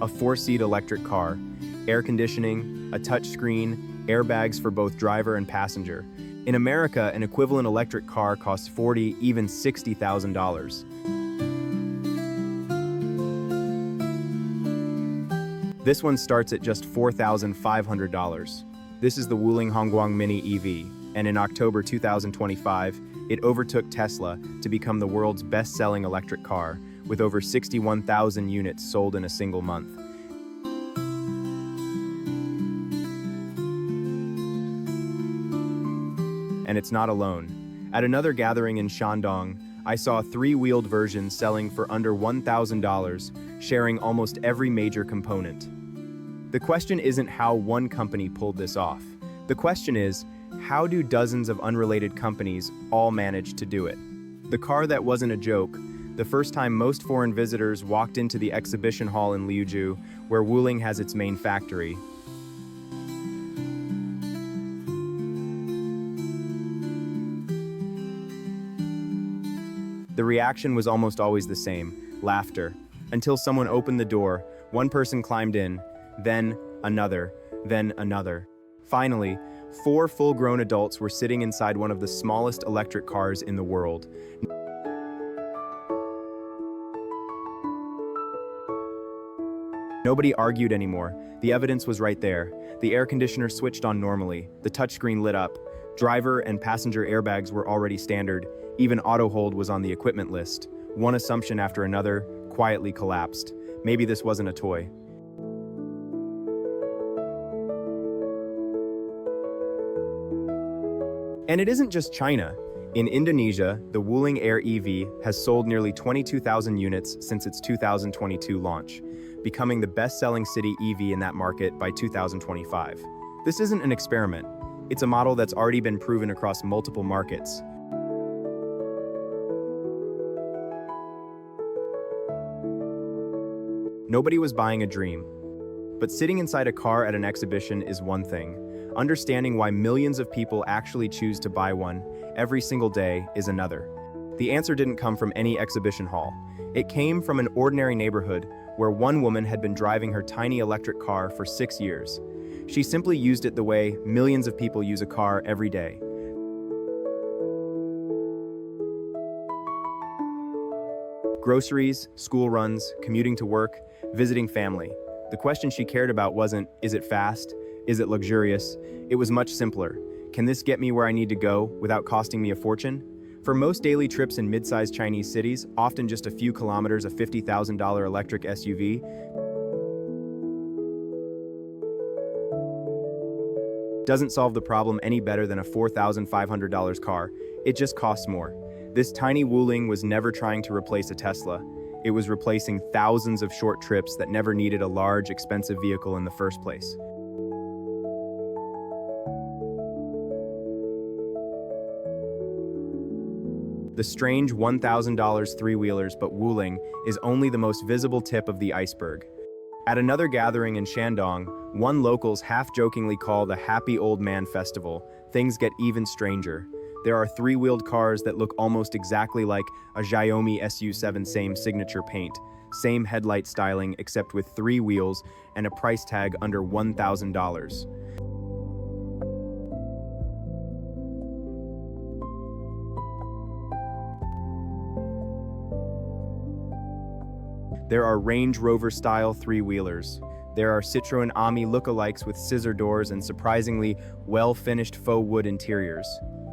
A 4-seat electric car, air conditioning, a touchscreen, airbags for both driver and passenger. In America, an equivalent electric car costs $40,000, even $60,000. This one starts at just $4,500. This is the Wuling Hongguang Mini EV, and in October 2025, it overtook Tesla to become the world's best-selling electric car, with over 61,000 units sold in a single month. And it's not alone. At another gathering in Shandong, I saw 3-wheeled versions selling for under $1,000, sharing almost every major component. The question isn't how one company pulled this off. The question is, how do dozens of unrelated companies all manage to do it? The car that wasn't a joke, the first time most foreign visitors walked into the exhibition hall in Liuzhou, where Wuling has its main factory. The reaction was almost always the same: laughter. Until someone opened the door, one person climbed in, then another, then another. Finally, 4 full-grown adults were sitting inside one of the smallest electric cars in the world. Nobody argued anymore. The evidence was right there. The air conditioner switched on normally. The touchscreen lit up. Driver and passenger airbags were already standard. Even auto hold was on the equipment list. One assumption after another quietly collapsed. Maybe this wasn't a toy. And it isn't just China. In Indonesia, the Wuling Air EV has sold nearly 22,000 units since its 2022 launch, becoming the best-selling city EV in that market by 2025. This isn't an experiment. It's a model that's already been proven across multiple markets. Nobody was buying a dream. But sitting inside a car at an exhibition is one thing. Understanding why millions of people actually choose to buy one every single day is another. The answer didn't come from any exhibition hall. It came from an ordinary neighborhood where one woman had been driving her tiny electric car for 6 years. She simply used it the way millions of people use a car every day. Groceries, school runs, commuting to work, visiting family. The question she cared about wasn't, is it fast? Is it luxurious? It was much simpler. Can this get me where I need to go without costing me a fortune? For most daily trips in mid-sized Chinese cities, often just a few kilometers, a $50,000 electric SUV doesn't solve the problem any better than a $4,500 car. It just costs more. This tiny Wuling was never trying to replace a Tesla. It was replacing thousands of short trips that never needed a large, expensive vehicle in the first place. The strange $1,000 three-wheelers, but Wuling is only the most visible tip of the iceberg. At another gathering in Shandong, one locals half-jokingly call the Happy Old Man Festival, things get even stranger. There are 3-wheeled cars that look almost exactly like a Xiaomi SU7, same signature paint, same headlight styling except with 3 wheels and a price tag under $1,000. There are Range Rover-style 3-wheelers. There are Citroën Ami lookalikes with scissor doors and surprisingly well-finished faux wood interiors.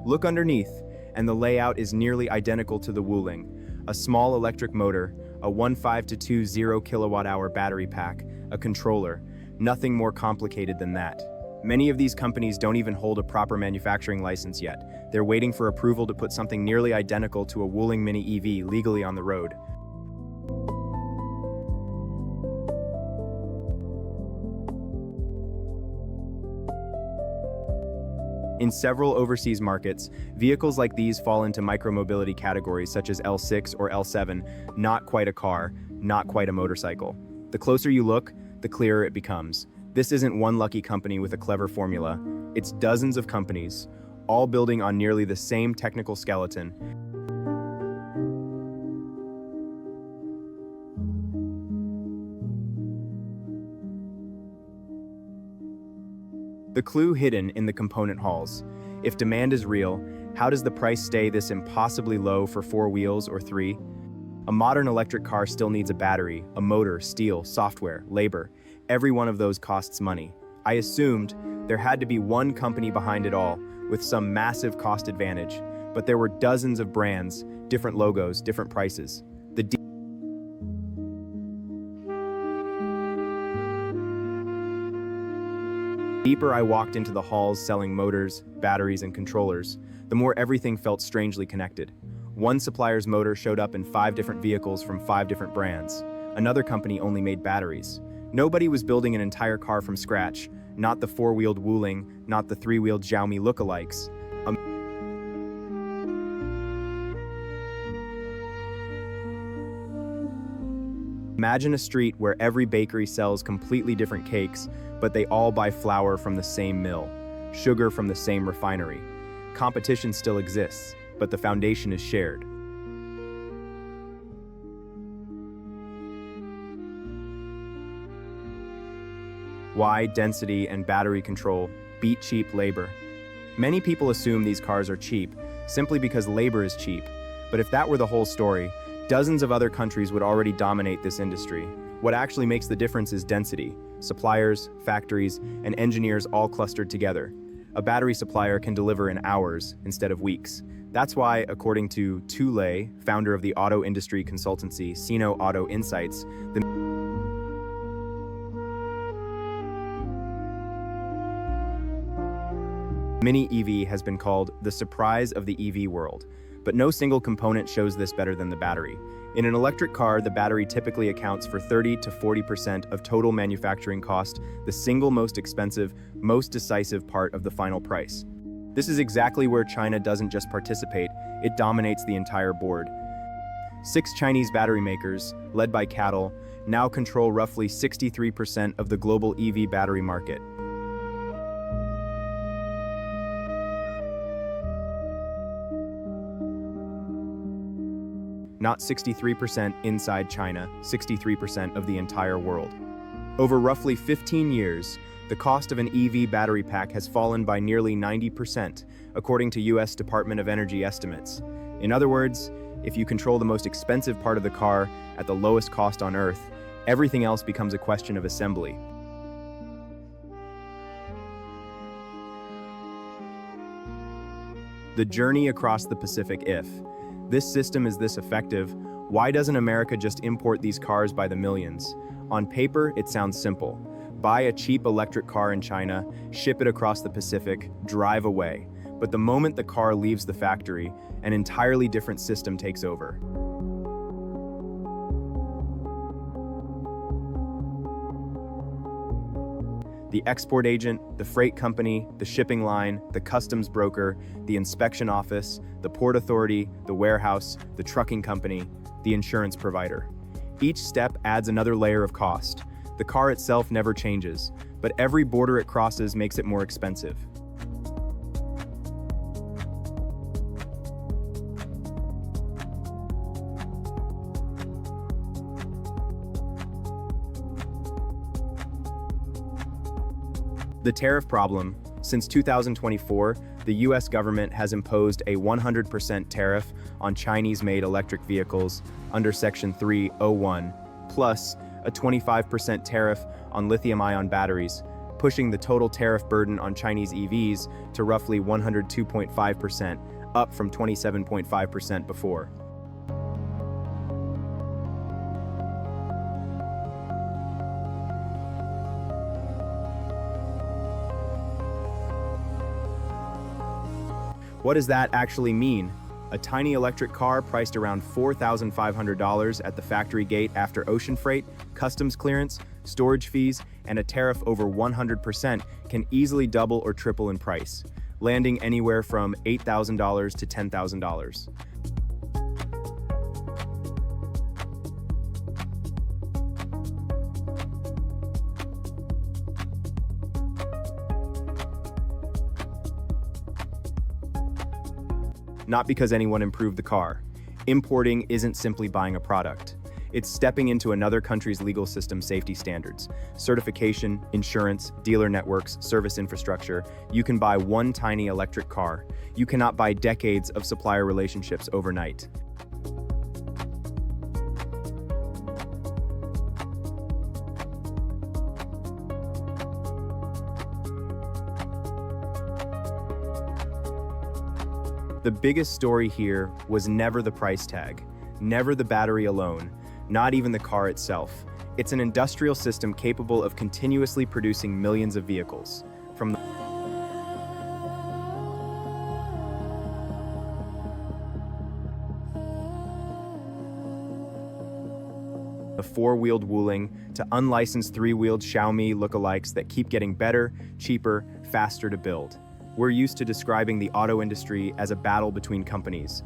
Look underneath, and the layout is nearly identical to the Wuling. A small electric motor, a 15-20 kilowatt-hour battery pack, a controller. Nothing more complicated than that. Many of these companies don't even hold a proper manufacturing license yet. They're waiting for approval to put something nearly identical to a Wuling Mini EV legally on the road. In several overseas markets, vehicles like these fall into micromobility categories such as L6 or L7, not quite a car, not quite a motorcycle. The closer you look, the clearer it becomes. This isn't one lucky company with a clever formula. It's dozens of companies, all building on nearly the same technical skeleton. The clue hidden in the component hauls. If demand is real, how does the price stay this impossibly low for 4 wheels or 3? A modern electric car still needs a battery, a motor, steel, software, labor. Every one of those costs money. I assumed there had to be one company behind it all, with some massive cost advantage, but there were dozens of brands, different logos, different prices. The deeper I walked into the halls selling motors, batteries, and controllers, the more everything felt strangely connected. One supplier's motor showed up in 5 different vehicles from 5 different brands. Another company only made batteries. Nobody was building an entire car from scratch, not the 4-wheeled Wuling, not the 3-wheeled Xiaomi lookalikes. Imagine a street where every bakery sells completely different cakes, but they all buy flour from the same mill, sugar from the same refinery. Competition still exists, but the foundation is shared. Why density and battery control beat cheap labor? Many people assume these cars are cheap simply because labor is cheap. But if that were the whole story, dozens of other countries would already dominate this industry. What actually makes the difference is density. Suppliers, factories, and engineers all clustered together. A battery supplier can deliver in hours instead of weeks. That's why, according to Tu Lei, founder of the auto industry consultancy Sino Auto Insights, the Mini EV has been called the surprise of the EV world. But no single component shows this better than the battery. In an electric car, the battery typically accounts for 30 to 40% of total manufacturing cost, the single most expensive, most decisive part of the final price. This is exactly where China doesn't just participate, it dominates the entire board. 6 Chinese battery makers, led by CATL, now control roughly 63% of the global EV battery market. Not 63% inside China, 63% of the entire world. Over roughly 15 years, the cost of an EV battery pack has fallen by nearly 90%, according to US Department of Energy estimates. In other words, if you control the most expensive part of the car at the lowest cost on Earth, everything else becomes a question of assembly. The journey across the Pacific. If this system is this effective, why doesn't America just import these cars by the millions? On paper, it sounds simple. Buy a cheap electric car in China, ship it across the Pacific, drive away. But the moment the car leaves the factory, an entirely different system takes over. The export agent, the freight company, the shipping line, the customs broker, the inspection office, the port authority, the warehouse, the trucking company, the insurance provider. Each step adds another layer of cost. The car itself never changes, but every border it crosses makes it more expensive. The tariff problem. Since 2024, the US government has imposed a 100% tariff on Chinese-made electric vehicles under Section 301, plus a 25% tariff on lithium-ion batteries, pushing the total tariff burden on Chinese EVs to roughly 102.5%, up from 27.5% before. What does that actually mean? A tiny electric car priced around $4,500 at the factory gate after ocean freight, customs clearance, storage fees, and a tariff over 100% can easily double or triple in price, landing anywhere from $8,000 to $10,000. Not because anyone improved the car. Importing isn't simply buying a product. It's stepping into another country's legal system safety standards. Certification, insurance, dealer networks, service infrastructure. You can buy one tiny electric car. You cannot buy decades of supplier relationships overnight. The biggest story here was never the price tag, never the battery alone, not even the car itself. It's an industrial system capable of continuously producing millions of vehicles. From the four-wheeled Wuling to unlicensed three-wheeled Xiaomi lookalikes that keep getting better, cheaper, faster to build. We're used to describing the auto industry as a battle between companies.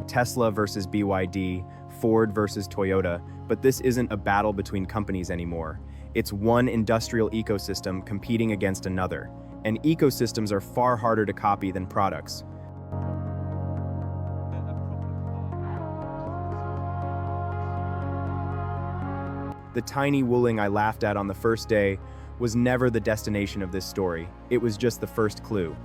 Tesla versus BYD, Ford versus Toyota, but this isn't a battle between companies anymore. It's one industrial ecosystem competing against another. And ecosystems are far harder to copy than products. The tiny Wuling I laughed at on the first day was never the destination of this story. It was just the first clue.